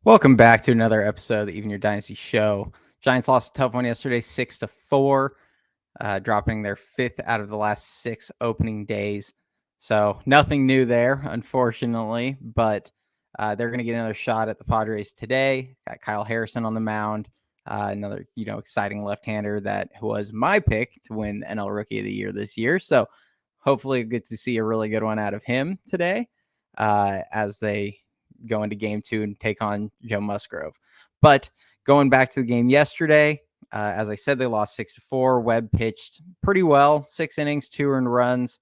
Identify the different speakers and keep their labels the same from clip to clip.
Speaker 1: Welcome back to another episode of the Even Your Dynasty Show. Giants lost a tough one yesterday, 6-4, dropping their fifth out of the last six opening days. So nothing new there, unfortunately, but they're going to get another shot at the Padres today. Got Kyle Harrison on the mound, another exciting left-hander that was my pick to win the NL Rookie of the Year this year. So hopefully, get to see a really good one out of him today as they go into game two and take on Joe Musgrove. But going back to the game yesterday, as I said, they lost 6-4. Webb pitched pretty well, 6 innings, 2 earned runs.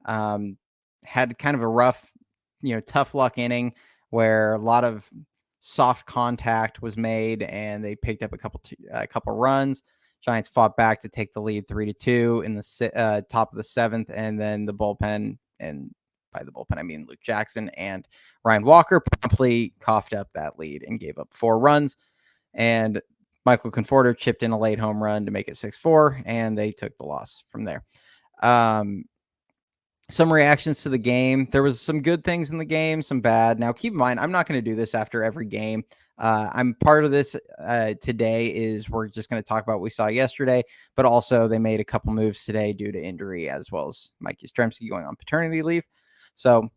Speaker 1: Had kind of a rough, tough luck inning where a lot of soft contact was made, and they picked up a couple runs. Giants fought back to take the lead 3-2 in the top of the seventh, and then the bullpen, and by the bullpen I mean Luke Jackson and Ryan Walker, promptly coughed up that lead and gave up 4 runs. And Michael Conforto chipped in a late home run to make it 6-4, and they took the loss from there. Some reactions to the game. There was some good things in the game, some bad. Now, keep in mind, I'm not going to do this after every game. I'm part of this today is we're just going to talk about what we saw yesterday, but also they made a couple moves today due to injury, as well as Mike Yastrzemski going on paternity leave. So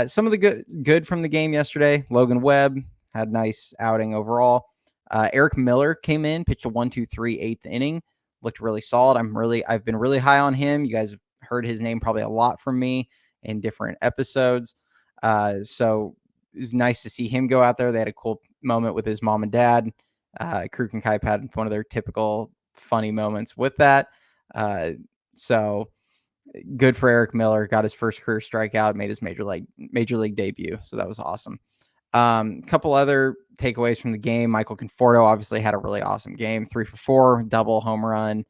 Speaker 1: some of the good from the game yesterday. Logan Webb had a nice outing overall. Eric Miller came in, pitched a 1-2-3 eighth inning, looked really solid. I've been really high on him. You guys have heard his name probably a lot from me in different episodes. So it was nice to see him go out there. They had a cool moment with his mom and dad. Kruk and Kuip had one of their typical funny moments with that. So good for Eric Miller. Got his first career strikeout, made his major league debut. So that was awesome. Couple other takeaways from the game. Michael Conforto obviously had a really awesome game, 3 for 4, double home run.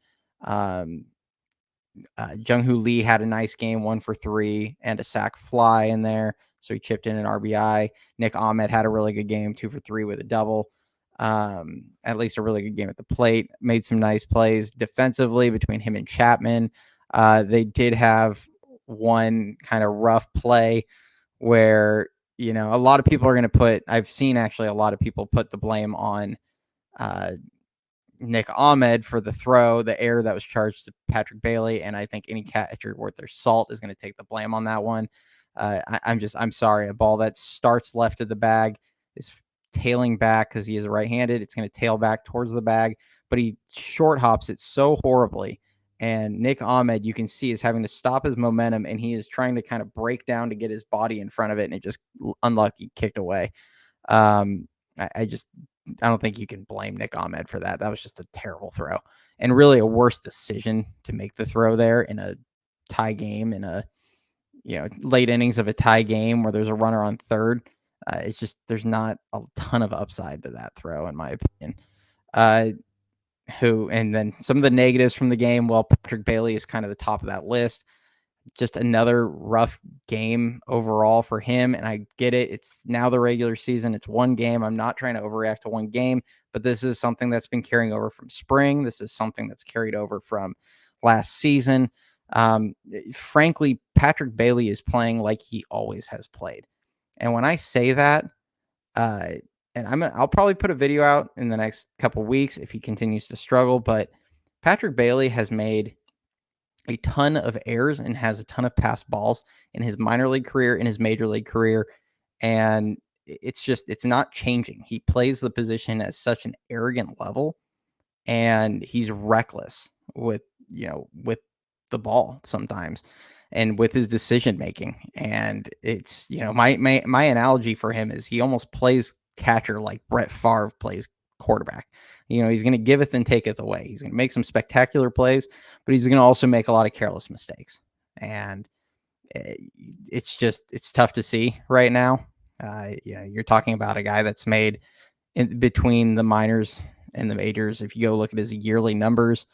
Speaker 1: Jung-Hoo Lee had a nice game, 1 for 3, and a sac fly in there. So he chipped in an RBI. Nick Ahmed had a really good game, 2 for 3 with a double. At least a really good game at the plate. Made some nice plays defensively between him and Chapman. They did have one kind of rough play where, a lot of people are going to I've seen actually a lot of people put the blame on Nick Ahmed for the throw, the error that was charged to Patrick Bailey. And I think any catcher worth their salt is going to take the blame on that one. I'm sorry. A ball that starts left of the bag is tailing back because he is right-handed. It's going to tail back towards the bag, but he short hops it so horribly. And Nick Ahmed, you can see, is having to stop his momentum, and he is trying to kind of break down to get his body in front of it, and it just unlucky kicked away. I don't think you can blame Nick Ahmed for that. That was just a terrible throw, and really a worse decision to make the throw there in a tie game, in a late innings of a tie game where there's a runner on third. It's just there's not a ton of upside to that throw, in my opinion. And then some of the negatives from the game. Well, Patrick Bailey is kind of the top of that list. Just another rough game overall for him. And I get it. It's now the regular season. It's one game. I'm not trying to overreact to one game, but this is something that's been carrying over from spring. This is something that's carried over from last season. Frankly, Patrick Bailey is playing like he always has played. And when I say that, and I'll probably put a video out in the next couple weeks if he continues to struggle, but Patrick Bailey has made a ton of errors and has a ton of pass balls in his minor league career, in his major league career. And it's not changing. He plays the position at such an arrogant level, and he's reckless with the ball sometimes and with his decision making. And it's, my analogy for him is he almost plays catcher like Brett Favre plays quarterback. He's going to giveth and taketh away. He's going to make some spectacular plays, but he's going to also make a lot of careless mistakes. And it's tough to see right now. You're talking about a guy that's made in between the minors and the majors. If you go look at his yearly numbers,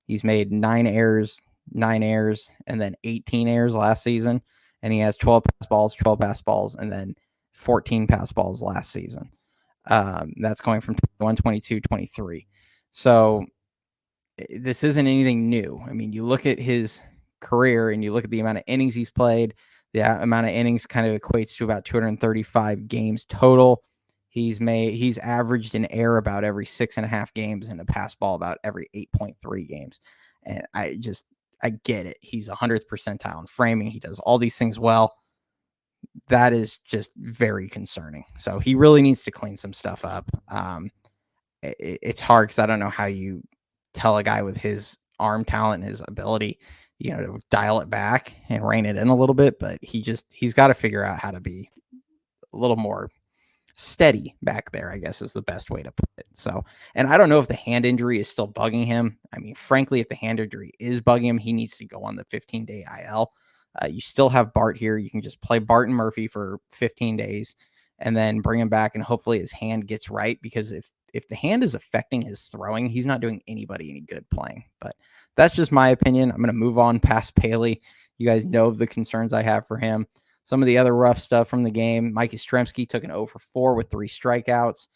Speaker 1: he's made 9 errors, and then 18 errors last season. And he has 12 pass balls, and then 14 pass balls last season. That's going from 21, 22, 23. So this isn't anything new. I mean, you look at his career and you look at the amount of innings he's played. The amount of innings kind of equates to about 235 games total. He's averaged an air about every 6.5 games and a pass ball about every 8.3 games. And I get it. He's 100th percentile in framing. He does all these things well. That is just very concerning. So he really needs to clean some stuff up. It's hard because I don't know how you tell a guy with his arm talent and his ability, to dial it back and rein it in a little bit. But he's got to figure out how to be a little more steady back there, I guess is the best way to put it. So, and I don't know if the hand injury is still bugging him. I mean, frankly, if the hand injury is bugging him, he needs to go on the 15-day IL. You still have Bart here. You can just play Bart and Murphy for 15 days and then bring him back, and hopefully his hand gets right, because if the hand is affecting his throwing, he's not doing anybody any good playing. But that's just my opinion. I'm going to move on past Paley. You guys know of the concerns I have for him. Some of the other rough stuff from the game: Mike Yastrzemski took an 0 for 4 with 3 strikeouts.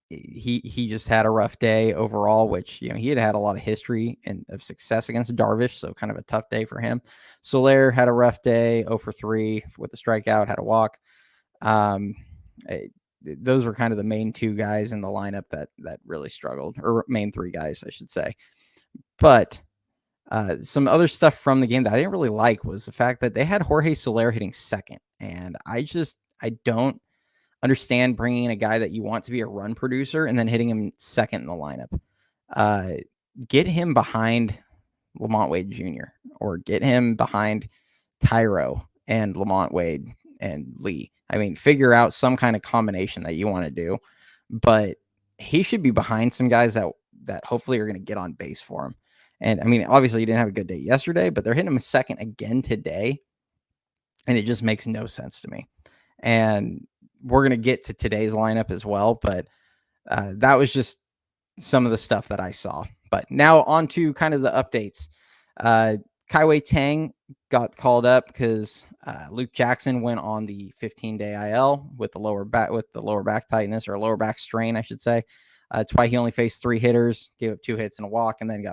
Speaker 1: He just had a rough day overall, which, he had a lot of history and of success against Darvish, so kind of a tough day for him. Soler had a rough day, 0 for 3 with a strikeout, had a walk. Those were kind of the main 2 guys in the lineup that really struggled, or main 3 guys, I should say. But some other stuff from the game that I didn't really like was the fact that they had Jorge Soler hitting second. And I don't understand bringing in a guy that you want to be a run producer and then hitting him second in the lineup. Get him behind Lamont Wade Jr. or get him behind Tyro and Lamont Wade and Lee. I mean, figure out some kind of combination that you want to do, but he should be behind some guys that hopefully are going to get on base for him. And I mean, obviously he didn't have a good day yesterday, but they're hitting him a second again today. And it just makes no sense to me. And we're going to get to today's lineup as well, but that was just some of the stuff that I saw. But now on to kind of the updates. Kai-Wei Tang got called up because Luke Jackson went on the 15-day IL with the lower back tightness, or lower back strain, I should say. That's why he only faced 3 hitters, gave up 2 hits and a walk, and then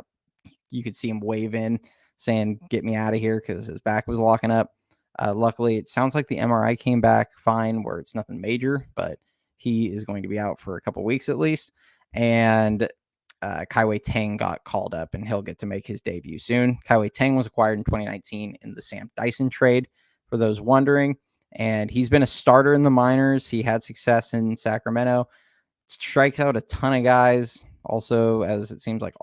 Speaker 1: you could see him wave in saying, "Get me out of here," because his back was locking up. Luckily, it sounds like the MRI came back fine, where it's nothing major, but he is going to be out for a couple weeks at least. And Kai-Wei Tang got called up, and he'll get to make his debut soon. Kai-Wei Tang was acquired in 2019 in the Sam Dyson trade, for those wondering. And he's been a starter in the minors. He had success in Sacramento. Strikes out a ton of guys. Also, as it seems like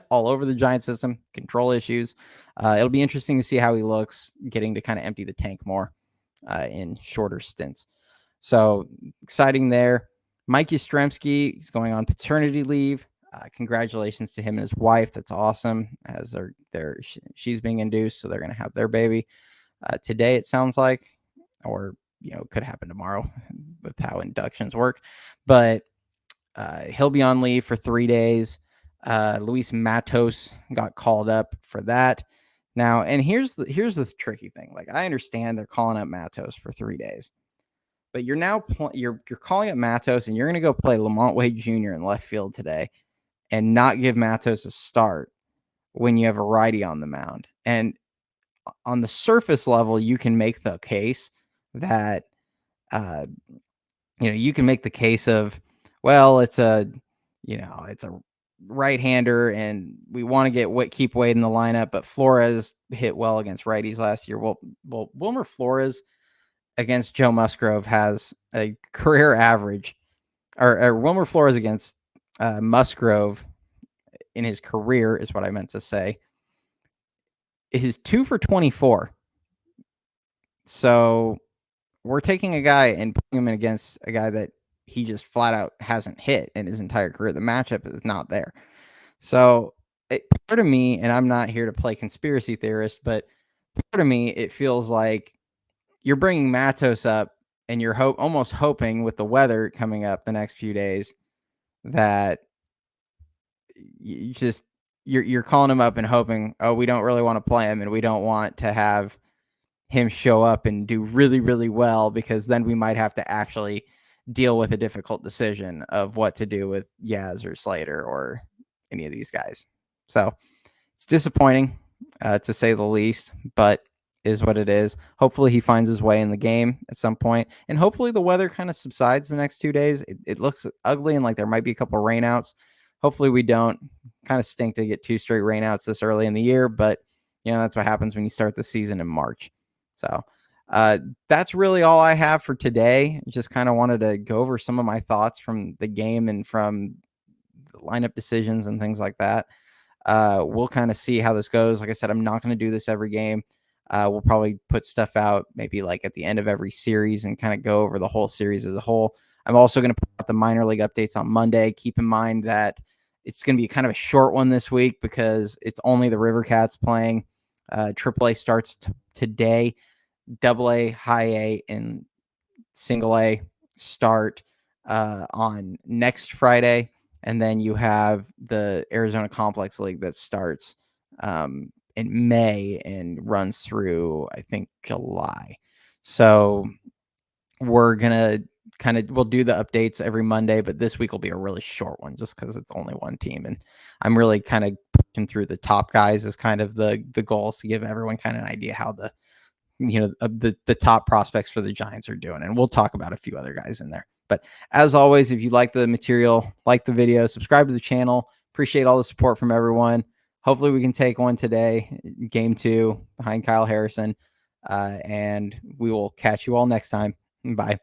Speaker 1: all over the Giant system, control issues. It'll be interesting to see how he looks getting to kind of empty the tank more in shorter stints. So exciting there. Mike Yastrzemski is going on paternity leave. Congratulations to him and his wife. That's awesome. As she's being induced, so they're going to have their baby today, it sounds like, or could happen tomorrow with how inductions work. But he'll be on leave for 3 days. Luis Matos got called up for that. Now, and here's the tricky thing. Like, I understand they're calling up Matos for 3 days, but you're now you're calling up Matos, and you're going to go play Lamont Wade Jr. in left field today, and not give Matos a start when you have a righty on the mound. And on the surface level, you can make the case that you can make the case of, well, it's a right-hander, and we want to keep Wade in the lineup, but Flores hit well against righties last year. Well, Wilmer Flores against Joe Musgrove has a career average, or Wilmer Flores against Musgrove in his career is what I meant to say. Is 2 for 24. So we're taking a guy and putting him in against a guy that he just flat out hasn't hit in his entire career. The matchup is not there. So part of me, and I'm not here to play conspiracy theorist, but part of me, it feels like you're bringing Matos up, and you're almost hoping with the weather coming up the next few days that you're calling him up and hoping, oh, we don't really want to play him, and we don't want to have him show up and do really, really well, because then we might have to actually deal with a difficult decision of what to do with Yaz or Slater or any of these guys. So it's disappointing, to say the least, but is what it is. Hopefully he finds his way in the game at some point, and hopefully the weather kind of subsides the next 2 days. It looks ugly and like there might be a couple of rainouts. Hopefully we don't. Kind of stink to get 2 straight rainouts this early in the year, but that's what happens when you start the season in March. So that's really all I have for today. Just kind of wanted to go over some of my thoughts from the game and from the lineup decisions and things like that. We'll kind of see how this goes. Like I said, I'm not going to do this every game. We'll probably put stuff out maybe like at the end of every series and kind of go over the whole series as a whole. I'm also going to put out the minor league updates on Monday. Keep in mind that it's going to be kind of a short one this week because it's only the River Cats playing. AAA starts today. AA, High A, and Single A start on next Friday. And then you have the Arizona Complex League that starts in May and runs through, I think, July. So we're going to we'll do the updates every Monday, but this week will be a really short one just because it's only one team. And I'm really kind of pushing through the top guys as kind of the goals to give everyone kind of an idea how the top prospects for the Giants are doing. And we'll talk about a few other guys in there. But as always, if you like the material, like the video, subscribe to the channel. Appreciate all the support from everyone. Hopefully we can take one today, game 2 behind Kyle Harrison. And we will catch you all next time. Bye.